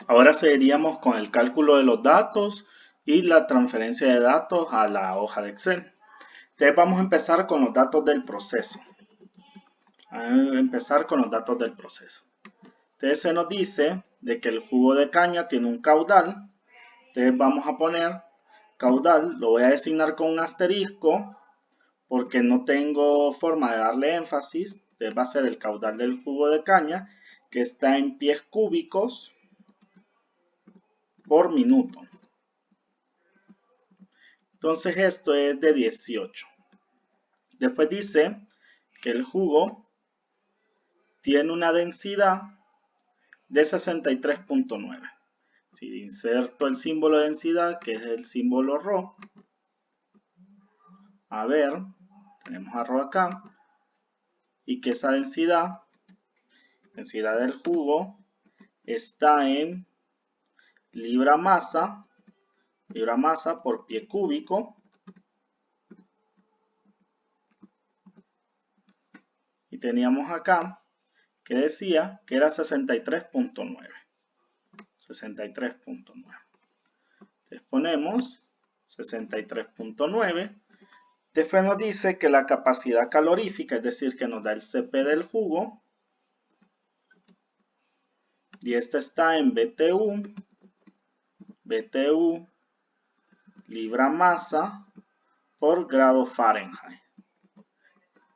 Ahora seguiríamos con el cálculo de los datos y la transferencia de datos a la hoja de Excel. Entonces vamos a empezar con los datos del proceso. Entonces se nos dice de que el jugo de caña tiene un caudal. Entonces vamos a poner caudal, lo voy a designar con un asterisco porque no tengo forma de darle énfasis. Entonces va a ser el caudal del jugo de caña, que está en pies cúbicos por minuto. Entonces esto es de 18. Después dice que el jugo tiene una densidad de 63.9. Si inserto el símbolo de densidad, que es el símbolo ρ, a ver, tenemos a ρ acá, y que esa densidad del jugo, está en libra masa por pie cúbico, y teníamos acá que decía que era 63.9. 63.9. Entonces ponemos 63.9. Después nos dice que la capacidad calorífica, es decir, que nos da el CP del jugo, y esta está en BTU libra masa por grado Fahrenheit.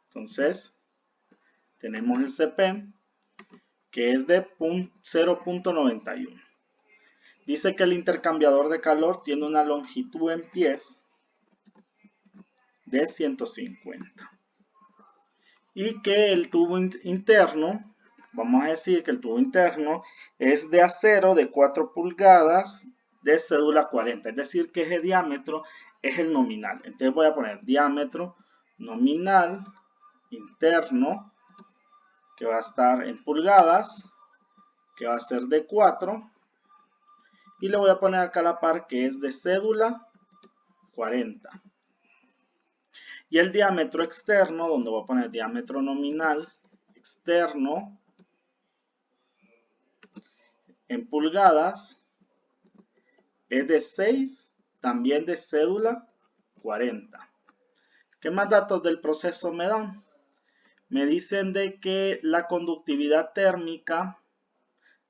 Entonces, tenemos el CP, que es de 0.91. Dice que el intercambiador de calor tiene una longitud en pies de 150. Y que el tubo interno, vamos a decir que el tubo interno es de acero de 4 pulgadas de cédula 40. Es decir, que ese diámetro es el nominal. Entonces voy a poner diámetro nominal interno, que va a estar en pulgadas, que va a ser de 4. Y le voy a poner acá a la par que es de cédula 40. Y el diámetro externo, donde voy a poner diámetro nominal externo en pulgadas, es de 6, también de cédula 40. ¿Qué más datos del proceso me dan? Me dicen de que la conductividad térmica,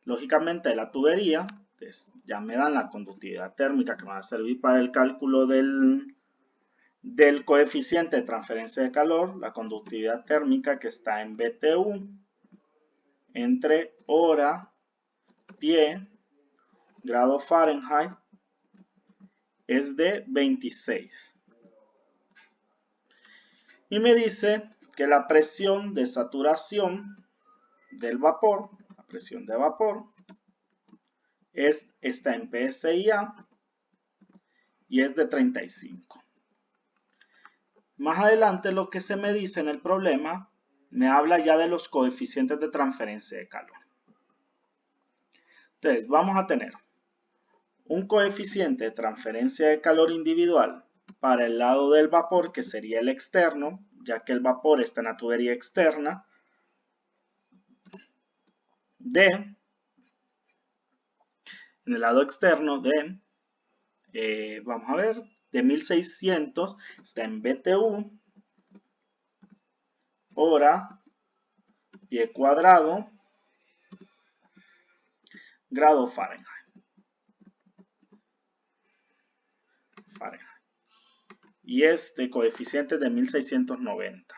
lógicamente de la tubería, pues ya me dan la conductividad térmica que me va a servir para el cálculo del coeficiente de transferencia de calor, la conductividad térmica que está en BTU, entre hora, pie, grado Fahrenheit, es de 26. Y me dice que la presión de saturación del vapor, la presión de vapor, está en PSI-A y es de 35. Más adelante lo que se me dice en el problema me habla ya de los coeficientes de transferencia de calor. Entonces vamos a tener un coeficiente de transferencia de calor individual para el lado del vapor, que sería el externo, ya que el vapor está en la tubería externa, en el lado externo vamos a ver, de 1600, está en BTU, hora, pie cuadrado, grado Fahrenheit. Y este coeficiente de 1690.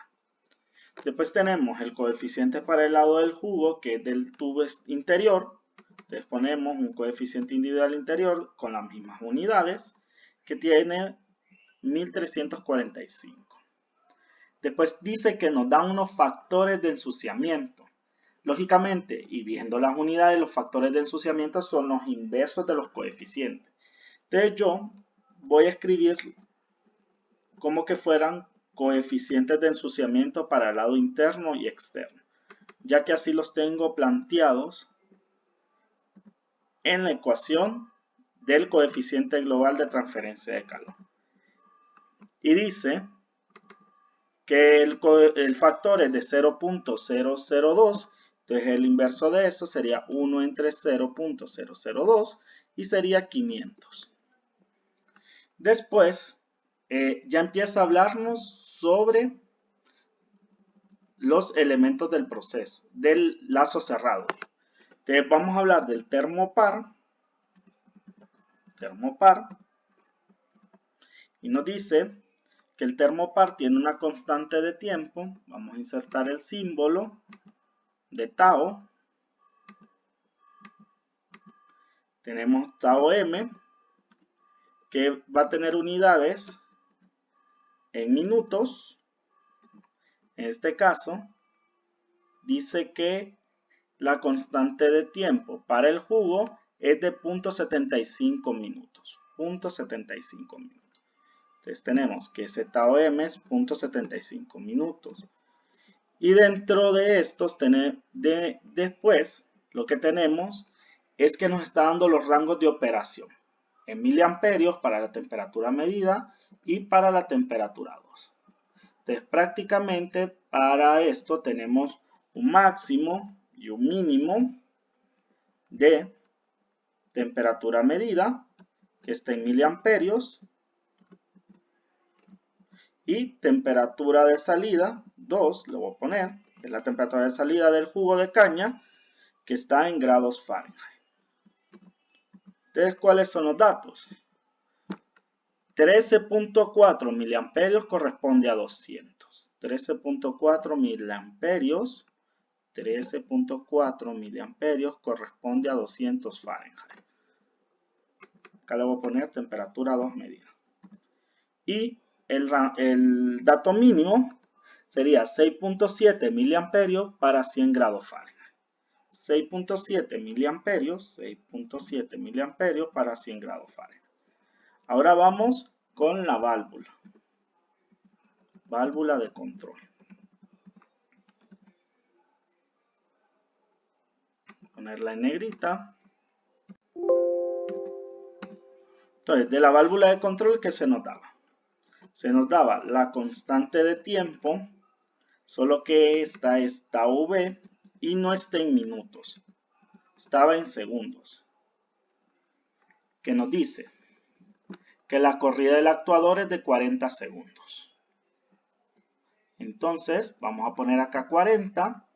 Después tenemos el coeficiente para el lado del jugo, que es del tubo interior. Entonces ponemos un coeficiente individual interior con las mismas unidades, que tiene 1345. Después dice que nos dan unos factores de ensuciamiento. Lógicamente, y viendo las unidades, los factores de ensuciamiento son los inversos de los coeficientes. Entonces yo voy a escribir como que fueran coeficientes de ensuciamiento para el lado interno y externo, ya que así los tengo planteados en la ecuación del coeficiente global de transferencia de calor. Y dice que el factor es de 0.002, Entonces el inverso de eso sería 1 entre 0.002 y sería 500. Después ya empieza a hablarnos sobre los elementos del proceso, del lazo cerrado. Entonces vamos a hablar del termopar. Y nos dice que el termopar tiene una constante de tiempo. Vamos a insertar el símbolo de tau. Tenemos tau m, que va a tener unidades en minutos. En este caso, dice que la constante de tiempo para el jugo es de 0.75 minutos. 0.75 minutos. Entonces tenemos que ese tau m es 0.75 minutos. Y dentro de estos, después, lo que tenemos es que nos está dando los rangos de operación en miliamperios para la temperatura medida y para la temperatura 2. Entonces prácticamente para esto tenemos un máximo y un mínimo de temperatura medida que está en miliamperios y temperatura de salida 2, le voy a poner, que es la temperatura de salida del jugo de caña, que está en grados Fahrenheit. Entonces, ¿cuáles son los datos? 13.4 miliamperios corresponde a 200. 13.4 miliamperios. 13.4 miliamperios corresponde a 200 Fahrenheit. Acá le voy a poner temperatura 2 medida. Y el dato mínimo sería 6.7 miliamperios para 100 grados Fahrenheit. 6.7 miliamperios para 100 grados Fahrenheit. Ahora vamos con la válvula. Válvula de control. Ponerla en negrita. Entonces, de la válvula de control, ¿qué se nos daba? Se nos daba la constante de tiempo, solo que esta es tau v y no está en minutos, estaba en segundos. Que nos dice que la corrida del actuador es de 40 segundos. Entonces, vamos a poner acá 40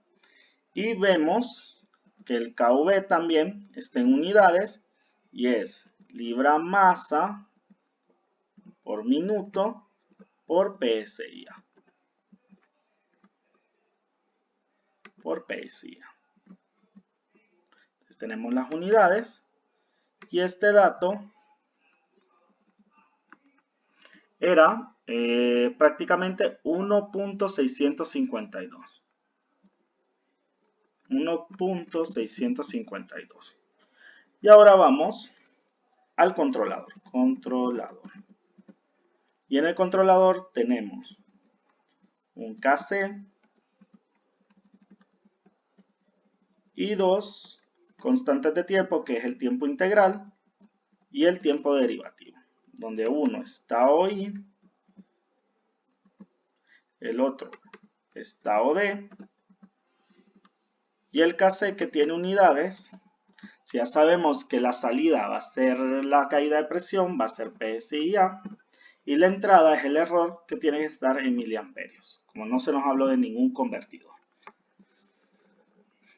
y vemos que el kV también está en unidades y es libra masa por minuto por PSI. Entonces tenemos las unidades y este dato era prácticamente 1.652. 1.652. Y ahora vamos al controlador. Y en el controlador tenemos un KC y dos constantes de tiempo, que es el tiempo integral y el tiempo derivativo, donde uno es tau i, el otro es tau d, y el KC, que tiene unidades. Si ya sabemos que la salida va a ser la caída de presión, va a ser PSIA, y la entrada es el error, que tiene que estar en miliamperios, como no se nos habló de ningún convertidor.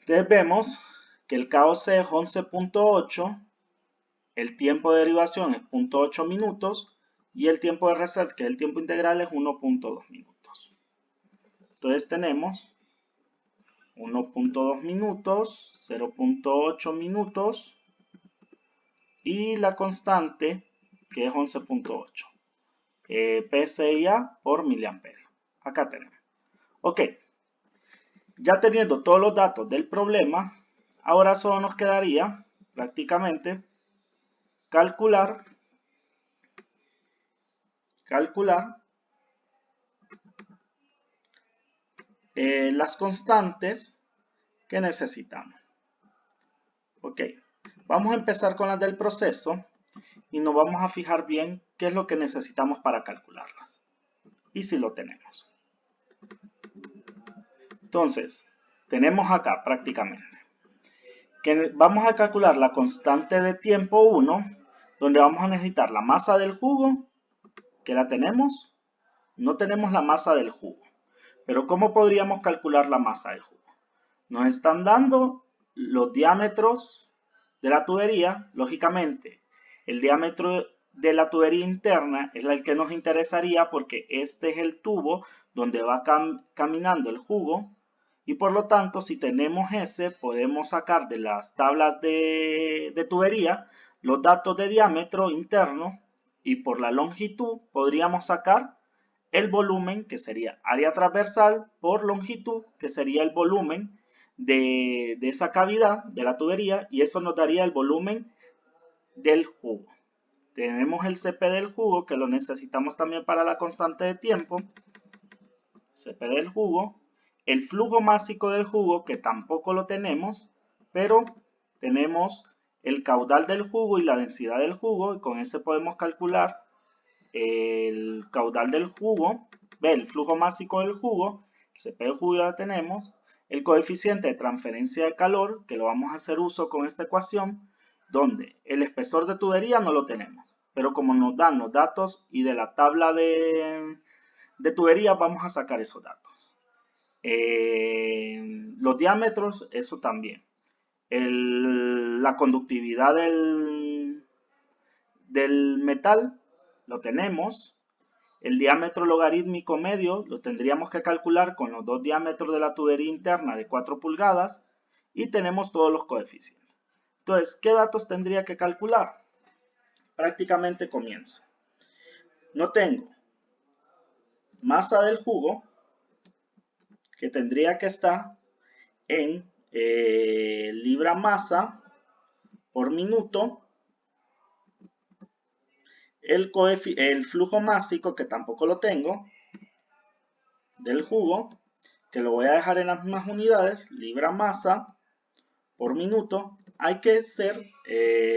Entonces vemos que el KOC es 11.8, el tiempo de derivación es 0.8 minutos y el tiempo de reset, que es el tiempo integral, es 1.2 minutos. Entonces tenemos 1.2 minutos, 0.8 minutos y la constante, que es 11.8. PSIA por miliamperio. Acá tenemos. Ok. Ya teniendo todos los datos del problema, ahora solo nos quedaría prácticamente calcular las constantes que necesitamos. Ok. Vamos a empezar con las del proceso y nos vamos a fijar bien qué es lo que necesitamos para calcularlas y si lo tenemos. Entonces, tenemos acá prácticamente que vamos a calcular la constante de tiempo 1, donde vamos a necesitar la masa del jugo, que la tenemos. No tenemos la masa del jugo, pero ¿cómo podríamos calcular la masa del jugo? Nos están dando los diámetros de la tubería. Lógicamente, el diámetro de la tubería interna es el que nos interesaría porque este es el tubo donde va caminando el jugo, y por lo tanto, si tenemos ese, podemos sacar de las tablas de tubería los datos de diámetro interno, y por la longitud podríamos sacar el volumen, que sería área transversal por longitud, que sería el volumen de esa cavidad de la tubería, y eso nos daría el volumen del jugo. Tenemos el CP del jugo, que lo necesitamos también para la constante de tiempo. CP del jugo. El flujo másico del jugo, que tampoco lo tenemos, pero tenemos el caudal del jugo y la densidad del jugo, y con ese podemos calcular el caudal del jugo, el flujo másico del jugo, el CP del jugo ya lo tenemos, el coeficiente de transferencia de calor, que lo vamos a hacer uso con esta ecuación, donde el espesor de tubería no lo tenemos, pero como nos dan los datos y de la tabla de tubería vamos a sacar esos datos. Los diámetros, eso también. La conductividad del metal, lo tenemos. El diámetro logarítmico medio lo tendríamos que calcular con los dos diámetros de la tubería interna de 4 pulgadas, y tenemos todos los coeficientes. Entonces, ¿qué datos tendría que calcular? Prácticamente comienzo. No tengo masa del jugo, que tendría que estar en libra masa por minuto. El flujo másico, que tampoco lo tengo, del jugo, que lo voy a dejar en las mismas unidades, libra masa por minuto. Hay que ser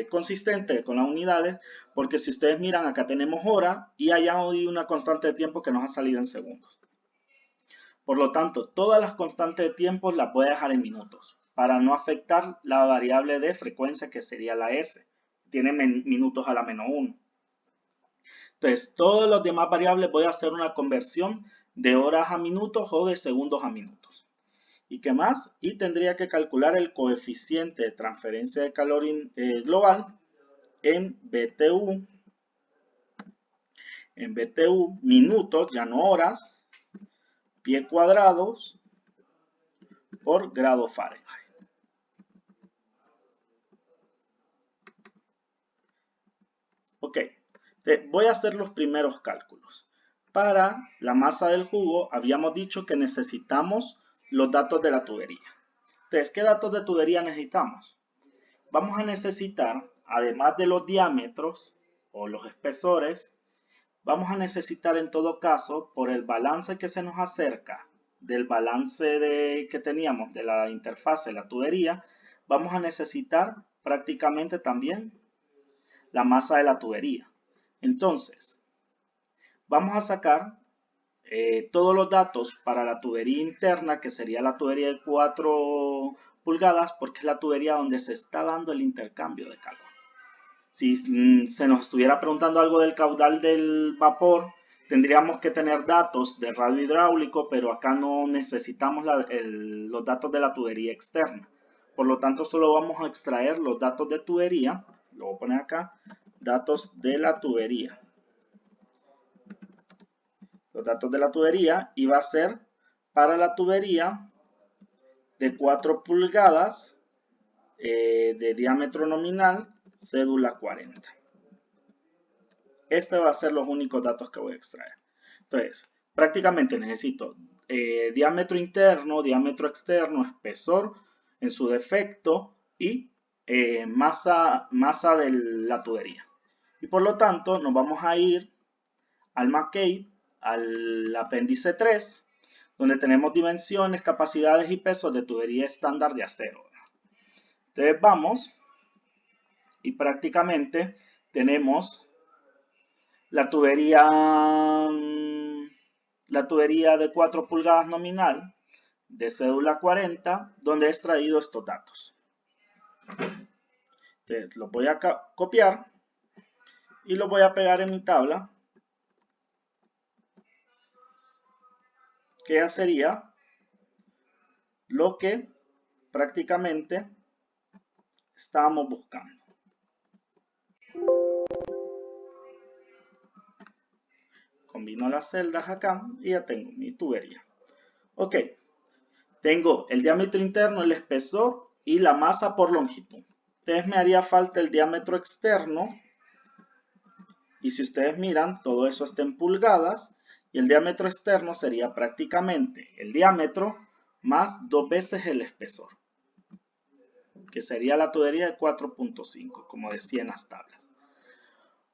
consistente con las unidades, porque si ustedes miran, acá tenemos hora y allá hay una constante de tiempo que nos ha salido en segundos. Por lo tanto, todas las constantes de tiempo las voy a dejar en minutos, para no afectar la variable de frecuencia, que sería la S. Tiene minutos a la menos 1. Entonces, todos los demás variables voy a hacer una conversión de horas a minutos o de segundos a minutos. ¿Y qué más? Y tendría que calcular el coeficiente de transferencia de calor global en BTU. En BTU, minutos, ya no horas, pie cuadrados por grado Fahrenheit. Ok, voy a hacer los primeros cálculos. Para la masa del jugo habíamos dicho que necesitamos los datos de la tubería. Entonces, ¿qué datos de tubería necesitamos? Vamos a necesitar, además de los diámetros o los espesores, vamos a necesitar en todo caso, por el balance que se nos acerca del balance que teníamos de la interfase de la tubería, vamos a necesitar prácticamente también la masa de la tubería. Entonces, vamos a sacar todos los datos para la tubería interna, que sería la tubería de 4 pulgadas, porque es la tubería donde se está dando el intercambio de calor. Si se nos estuviera preguntando algo del caudal del vapor, tendríamos que tener datos de radio hidráulico, pero acá no necesitamos los datos de la tubería externa. Por lo tanto, solo vamos a extraer los datos de tubería. Lo voy a poner acá, datos de la tubería. Los datos de la tubería, y va a ser para la tubería de 4 pulgadas de diámetro nominal, cédula 40. Este va a ser los únicos datos que voy a extraer. Entonces, prácticamente necesito diámetro interno, diámetro externo, espesor en su defecto y masa de la tubería. Y por lo tanto, nos vamos a ir al McCabe, al apéndice 3, donde tenemos dimensiones, capacidades y pesos de tubería estándar de acero. Entonces vamos y prácticamente tenemos la tubería de 4 pulgadas nominal, de cédula 40 donde he extraído estos datos. Entonces los voy a copiar y los voy a pegar en mi tabla, que ya sería lo que prácticamente estábamos buscando. Combino las celdas acá y ya tengo mi tubería. Ok, tengo el diámetro interno, el espesor y la masa por longitud. Entonces me haría falta el diámetro externo. Y si ustedes miran, todo eso está en pulgadas. Y el diámetro externo sería prácticamente el diámetro más 2 veces el espesor, que sería la tubería de 4.5, como decía en las tablas.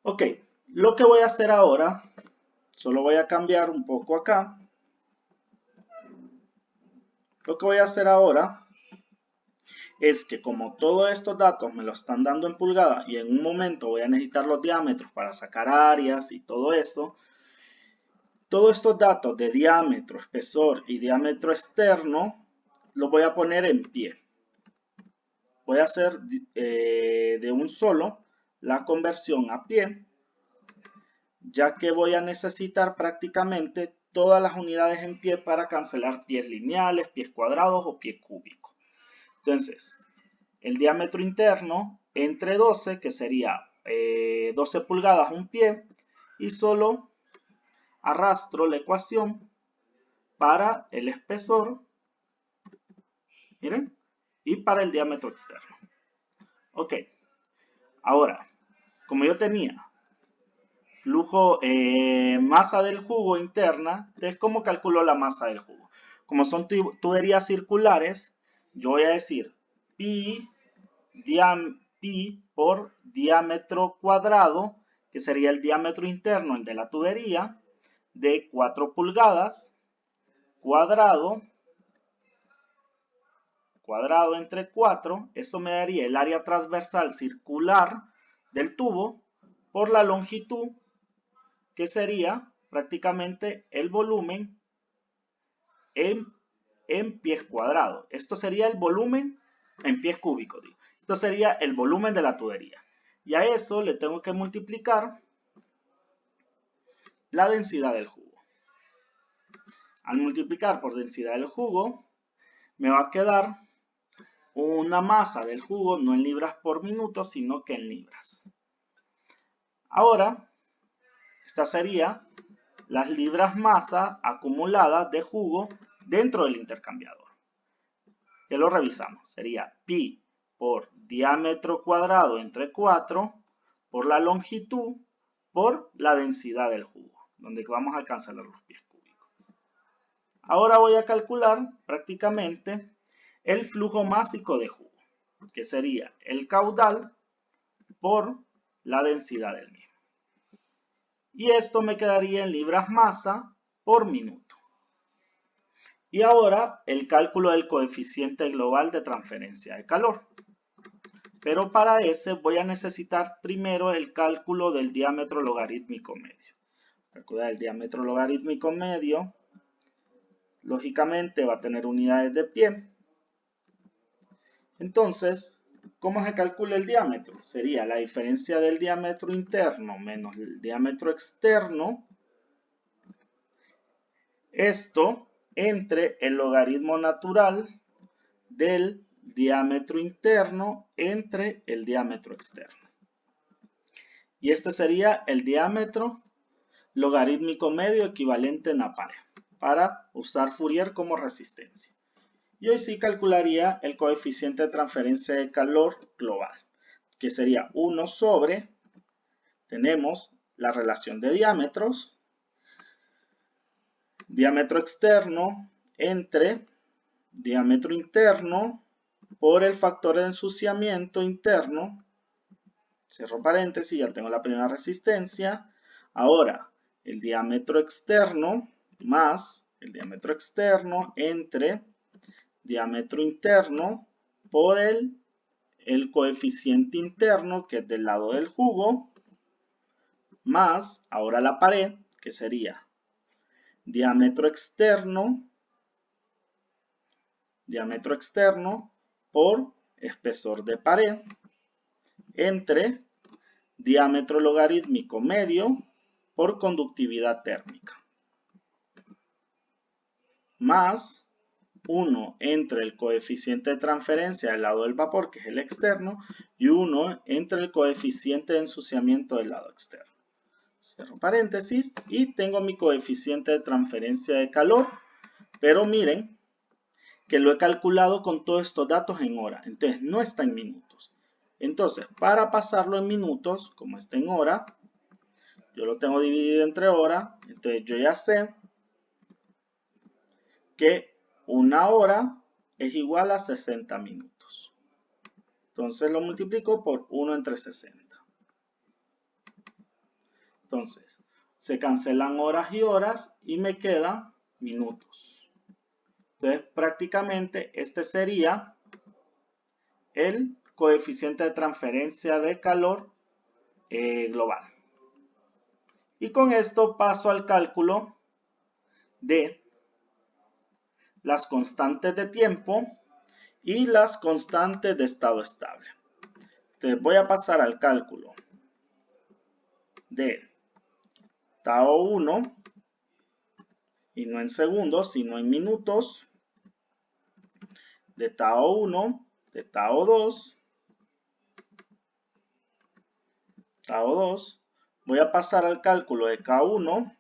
Ok, lo que voy a hacer ahora, solo voy a cambiar un poco acá. Lo que voy a hacer ahora es que como todos estos datos me los están dando en pulgadas y en un momento voy a necesitar los diámetros para sacar áreas y todo eso, todos estos datos de diámetro, espesor y diámetro externo los voy a poner en pie. Voy a hacer de un solo la conversión a pie, ya que voy a necesitar prácticamente todas las unidades en pie para cancelar pies lineales, pies cuadrados o pie cúbicos. Entonces, el diámetro interno entre 12, que sería 12 pulgadas un pie, y solo arrastro la ecuación para el espesor, miren, y para el diámetro externo. Ok, ahora, como yo tenía flujo, masa del jugo interna, entonces, ¿cómo calculo la masa del jugo? Como son tuberías circulares, yo voy a decir pi por diámetro cuadrado, que sería el diámetro interno, el de la tubería, de 4 pulgadas, cuadrado entre 4, esto me daría el área transversal circular del tubo por la longitud, que sería prácticamente el volumen en pies cuadrados. Esto sería el volumen en pies cúbicos, digo. Esto sería el volumen de la tubería. Y a eso le tengo que multiplicar la densidad del jugo. Al multiplicar por densidad del jugo, me va a quedar una masa del jugo, no en libras por minuto, sino que en libras. Ahora, esta sería las libras masa acumuladas de jugo dentro del intercambiador. Que lo revisamos. Sería pi por diámetro cuadrado entre 4 por la longitud por la densidad del jugo, donde vamos a alcanzar los pies cúbicos. Ahora voy a calcular prácticamente el flujo másico de jugo, que sería el caudal por la densidad del mismo. Y esto me quedaría en libras masa por minuto. Y ahora el cálculo del coeficiente global de transferencia de calor. Pero para ese voy a necesitar primero el cálculo del diámetro logarítmico medio. Calcular el diámetro logarítmico medio, lógicamente va a tener unidades de pie. Entonces, ¿cómo se calcula el diámetro? Sería la diferencia del diámetro interno menos el diámetro externo. Esto entre el logaritmo natural del diámetro interno entre el diámetro externo. Y este sería el diámetro logarítmico medio equivalente en la pared, para usar Fourier como resistencia. Y hoy sí calcularía el coeficiente de transferencia de calor global, que sería 1 sobre, tenemos la relación de diámetros, diámetro externo entre diámetro interno por el factor de ensuciamiento interno, cierro paréntesis, ya tengo la primera resistencia. Ahora, el diámetro externo más el diámetro externo entre diámetro interno por el coeficiente interno, que es del lado del jugo, más, ahora la pared, que sería diámetro externo diámetro externo por espesor de pared entre diámetro logarítmico medio por conductividad térmica, más 1 entre el coeficiente de transferencia del lado del vapor, que es el externo, y 1 entre el coeficiente de ensuciamiento del lado externo. Cierro paréntesis y tengo mi coeficiente de transferencia de calor, pero miren que lo he calculado con todos estos datos en hora, entonces no está en minutos. Entonces, para pasarlo en minutos, como está en hora, yo lo tengo dividido entre horas, entonces yo ya sé que una hora es igual a 60 minutos. Entonces lo multiplico por 1 entre 60. Entonces, se cancelan horas y horas y me quedan minutos. Entonces, prácticamente este sería el coeficiente de transferencia de calor global. Y con esto paso al cálculo de las constantes de tiempo y las constantes de estado estable. Entonces voy a pasar al cálculo de Tao 1, y no en segundos, sino en minutos, de Tao 1, de Tao 2, voy a pasar al cálculo de K1,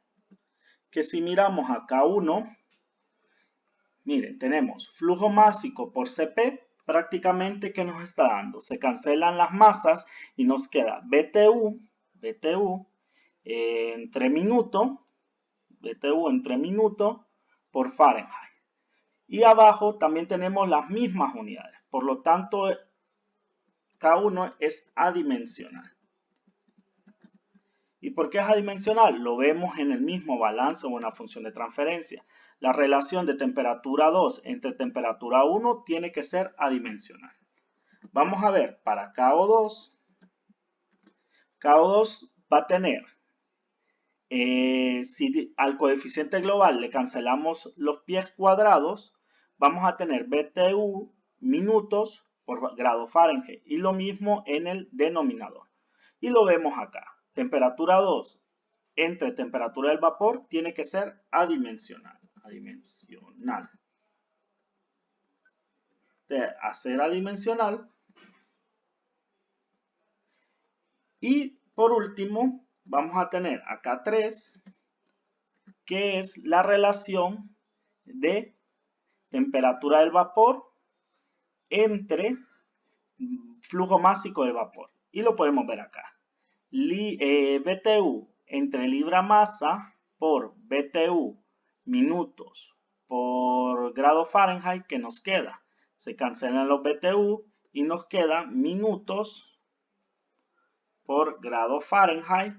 que si miramos a K1, miren, tenemos flujo másico por Cp, prácticamente que nos está dando. Se cancelan las masas y nos queda BTU entre minuto, por Fahrenheit. Y abajo también tenemos las mismas unidades. Por lo tanto, K1 es adimensional. ¿Y por qué es adimensional? Lo vemos en el mismo balance o una función de transferencia. La relación de temperatura 2 entre temperatura 1 tiene que ser adimensional. Vamos a ver, para KO2 va a tener, si al coeficiente global le cancelamos los pies cuadrados, vamos a tener BTU minutos por grado Fahrenheit y lo mismo en el denominador. Y lo vemos acá. Temperatura 2 entre temperatura del vapor tiene que ser adimensional. De hacer adimensional. Y por último, vamos a tener acá 3, que es la relación de temperatura del vapor entre flujo másico de vapor. Y lo podemos ver acá. BTU entre libra masa por BTU minutos por grado Fahrenheit, que nos queda. Se cancelan los BTU y nos quedan minutos por grado Fahrenheit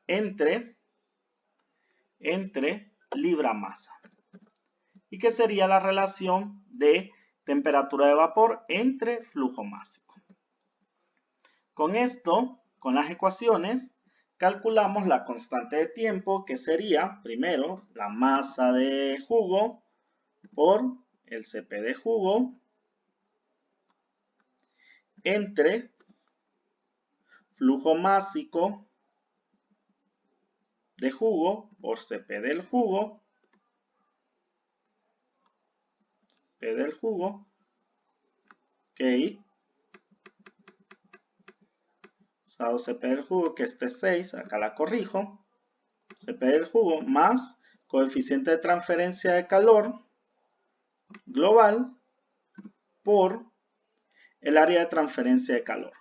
entre libra masa. ¿Y qué sería la relación de temperatura de vapor entre flujo másico? Con esto, con las ecuaciones, calculamos la constante de tiempo, que sería, primero, la masa de jugo por el Cp de jugo entre flujo másico de jugo por Cp del jugo, ok, usado Cp del jugo, que este 6, acá la corrijo, Cp del jugo más coeficiente de transferencia de calor global por el área de transferencia de calor,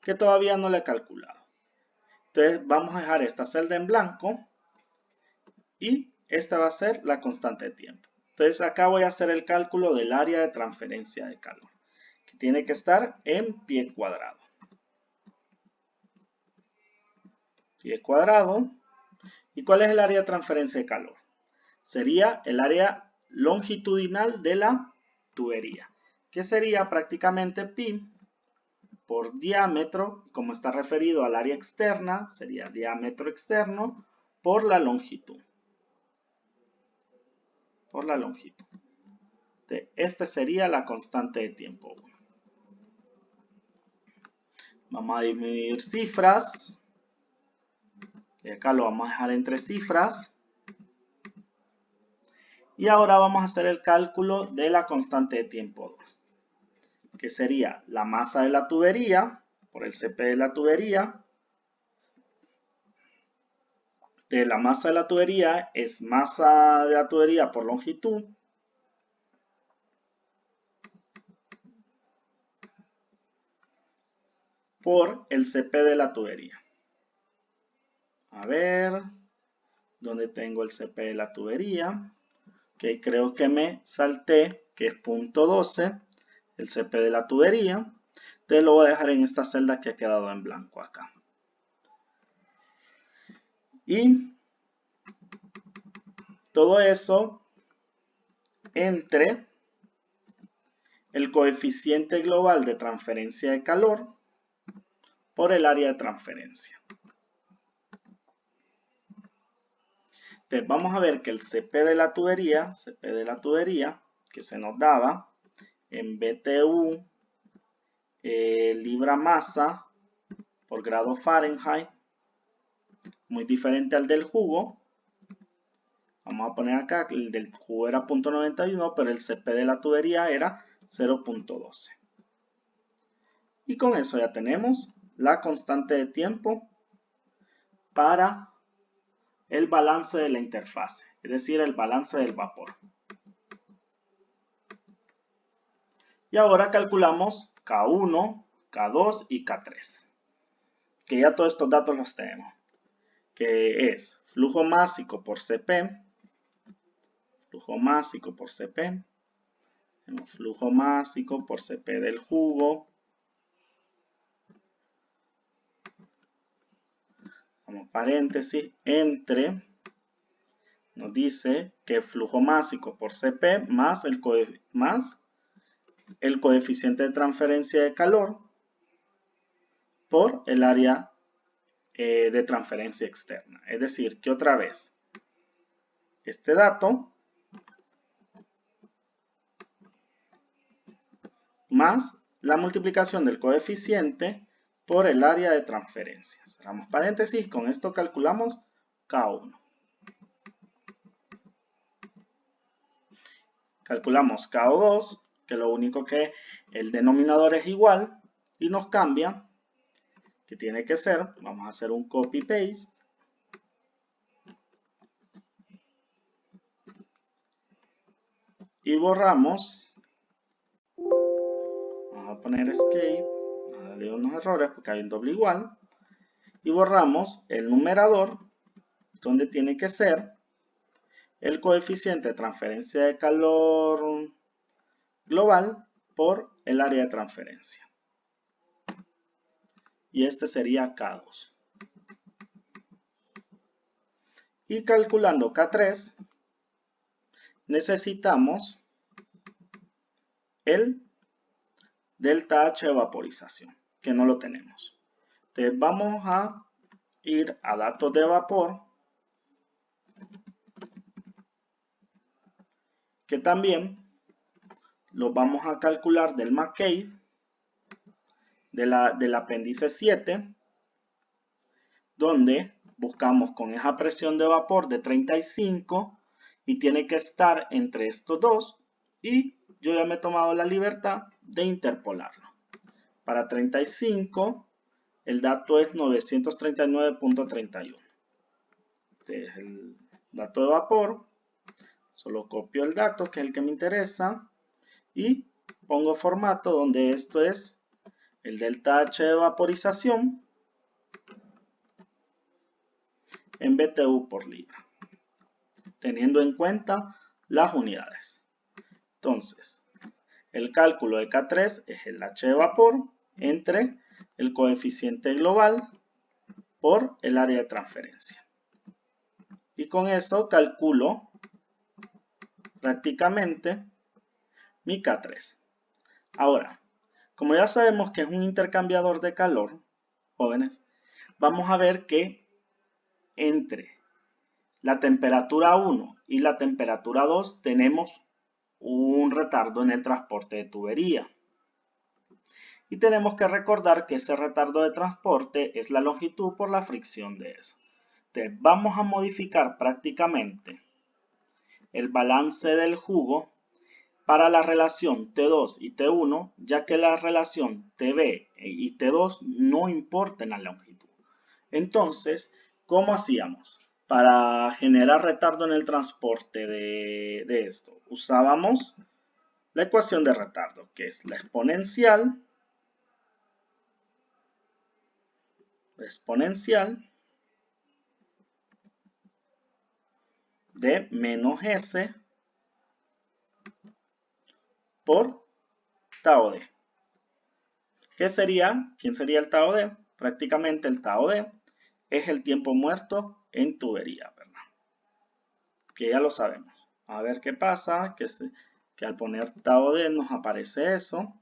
que todavía no le he calculado. Entonces vamos a dejar esta celda en blanco y esta va a ser la constante de tiempo. Entonces acá voy a hacer el cálculo del área de transferencia de calor, que tiene que estar en pie cuadrado. Pie cuadrado. ¿Y cuál es el área de transferencia de calor? Sería el área longitudinal de la tubería, que sería prácticamente pi por diámetro, como está referido al área externa, sería diámetro externo por la longitud. por la longitud. Esta sería la constante de tiempo 1. Vamos a dividir cifras. Y acá lo vamos a dejar entre cifras. Y ahora vamos a hacer el cálculo de la constante de tiempo 2. Que sería la masa de la tubería por el CP de la tubería. De la masa de la tubería es masa de la tubería por longitud. Por el CP de la tubería. A ver, ¿dónde tengo el CP de la tubería? Ok, creo que me salté, que es punto 12, el CP de la tubería. Entonces lo voy a dejar en esta celda que ha quedado en blanco acá. Y todo eso entre el coeficiente global de transferencia de calor por el área de transferencia. Entonces vamos a ver que el CP de la tubería que se nos daba en BTU libra masa por grado Fahrenheit, muy diferente al del jugo. Vamos a poner acá que el del jugo era 0.91, pero el CP de la tubería era 0.12. Y con eso ya tenemos la constante de tiempo para el balance de la interfase, es decir, el balance del vapor. Y ahora calculamos K1, K2 y K3, que ya todos estos datos los tenemos, que es flujo másico por CP, flujo másico por CP, flujo másico por CP del jugo, como paréntesis, entre, nos dice que flujo másico por CP más el coeficiente de transferencia de calor por el área de transferencia externa. Es decir, que otra vez, este dato más la multiplicación del coeficiente por el área de transferencia. Cerramos paréntesis, con esto calculamos K1. Calculamos K2, que lo único que el denominador es igual y nos cambia, que tiene que ser, vamos a hacer un copy-paste. Y borramos, vamos a poner escape, vamos a darle unos errores porque hay un doble igual. Y borramos el numerador, donde tiene que ser el coeficiente de transferencia de calor global por el área de transferencia. Y este sería K2. Y calculando K3, necesitamos el delta H de vaporización, que no lo tenemos. Entonces vamos a ir a datos de vapor, que también lo vamos a calcular del McCabe, del apéndice 7, donde buscamos con esa presión de vapor de 35 y tiene que estar entre estos dos, y yo ya me he tomado la libertad de interpolarlo. Para 35 el dato es 939.31. Este es el dato de vapor. Solo copio el dato, que es el que me interesa, y pongo formato donde esto es el delta H de vaporización en BTU por libra, teniendo en cuenta las unidades. Entonces, el cálculo de K3 es el H de vapor entre el coeficiente global por el área de transferencia. Y con eso calculo prácticamente mi K3. Ahora, como ya sabemos que es un intercambiador de calor, jóvenes, vamos a ver que entre la temperatura 1 y la temperatura 2 tenemos un retardo en el transporte de tubería. Y tenemos que recordar que ese retardo de transporte es la longitud por la fricción de eso. Entonces, vamos a modificar prácticamente el balance del jugo para la relación T2 y T1, ya que la relación TB y T2 no importan la longitud. Entonces, ¿cómo hacíamos para generar retardo en el transporte de esto? Usábamos la ecuación de retardo, que es la exponencial de menos S por tau D. ¿Quién sería el tau D? Prácticamente el tau D es el tiempo muerto en tubería, ¿verdad? Que ya lo sabemos. A ver qué pasa, que al poner tau D nos aparece eso.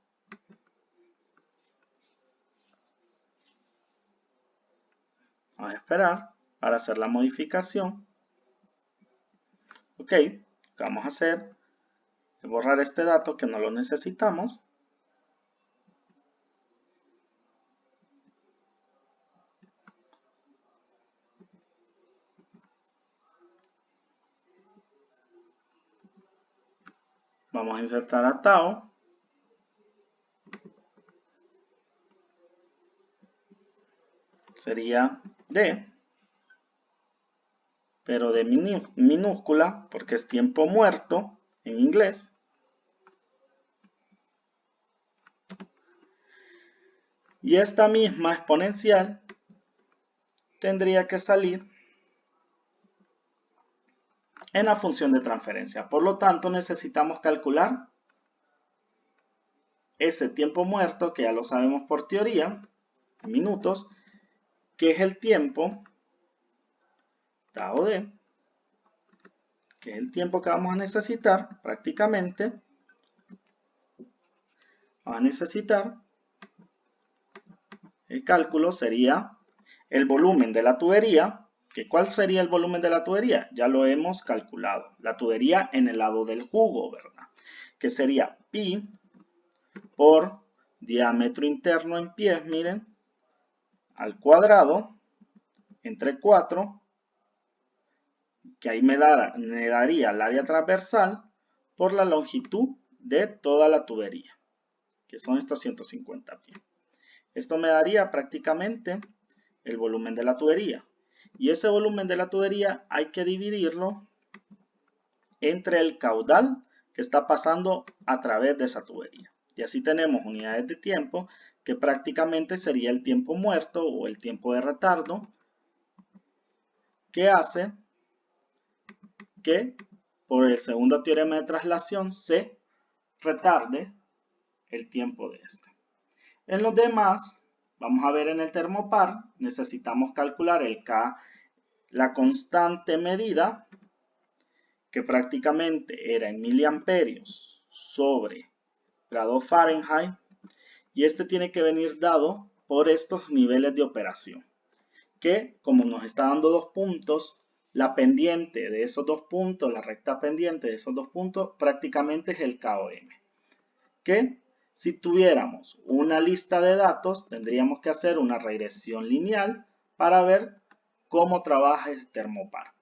Vamos a esperar para hacer la modificación. Ok, lo que vamos a hacer es borrar este dato que no lo necesitamos. Vamos a insertar a tau. Sería D, pero de minúscula, porque es tiempo muerto en inglés. Y esta misma exponencial tendría que salir en la función de transferencia. Por lo tanto, necesitamos calcular ese tiempo muerto, que ya lo sabemos por teoría, minutos, que es el tiempo tau D, que es el tiempo que vamos a necesitar prácticamente. Vamos a necesitar, el cálculo sería el volumen de la tubería. ¿Cuál sería el volumen de la tubería? Ya lo hemos calculado. La tubería en el lado del jugo, ¿verdad? Que sería pi por diámetro interno en pies, miren, al cuadrado entre 4, que ahí me daría el área transversal por la longitud de toda la tubería, que son estos 150 pies. Esto me daría prácticamente el volumen de la tubería. Y ese volumen de la tubería hay que dividirlo entre el caudal que está pasando a través de esa tubería. Y así tenemos unidades de tiempo, que prácticamente sería el tiempo muerto o el tiempo de retardo, que hace que por el segundo teorema de traslación se retarde el tiempo de este. En los demás, vamos a ver en el termopar, necesitamos calcular el K, la constante medida, que prácticamente era en miliamperios sobre grado Fahrenheit, y este tiene que venir dado por estos niveles de operación, que como nos está dando 2 puntos, la pendiente de esos 2 puntos, la recta pendiente de esos 2 puntos, prácticamente es el KOM, que si tuviéramos una lista de datos, tendríamos que hacer una regresión lineal para ver cómo trabaja el termopar.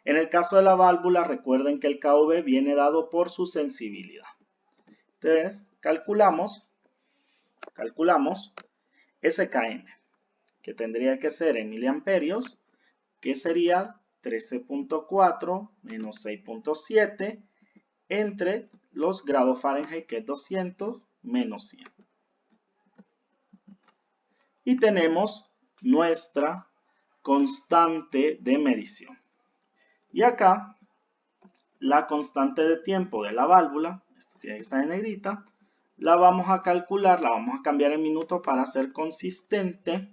En el caso de la válvula, recuerden que el KV viene dado por su sensibilidad. Entonces, calculamos SKM, que tendría que ser en miliamperios, que sería 13.4 menos 6.7 entre los grados Fahrenheit, que es 200, menos 100. Y tenemos nuestra constante de medición. Y acá, la constante de tiempo de la válvula, esto tiene que estar en negrita, la vamos a calcular, la vamos a cambiar en minutos para ser consistente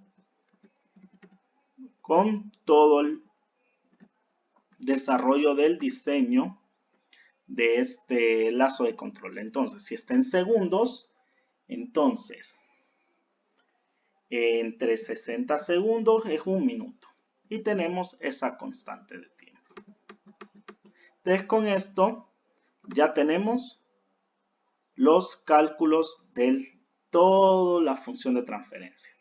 con todo el desarrollo del diseño de este lazo de control. Entonces, si está en segundos, entonces entre 60 segundos es 1 minuto. Y tenemos esa constante de tiempo. Entonces con esto ya tenemos los cálculos de toda la función de transferencia.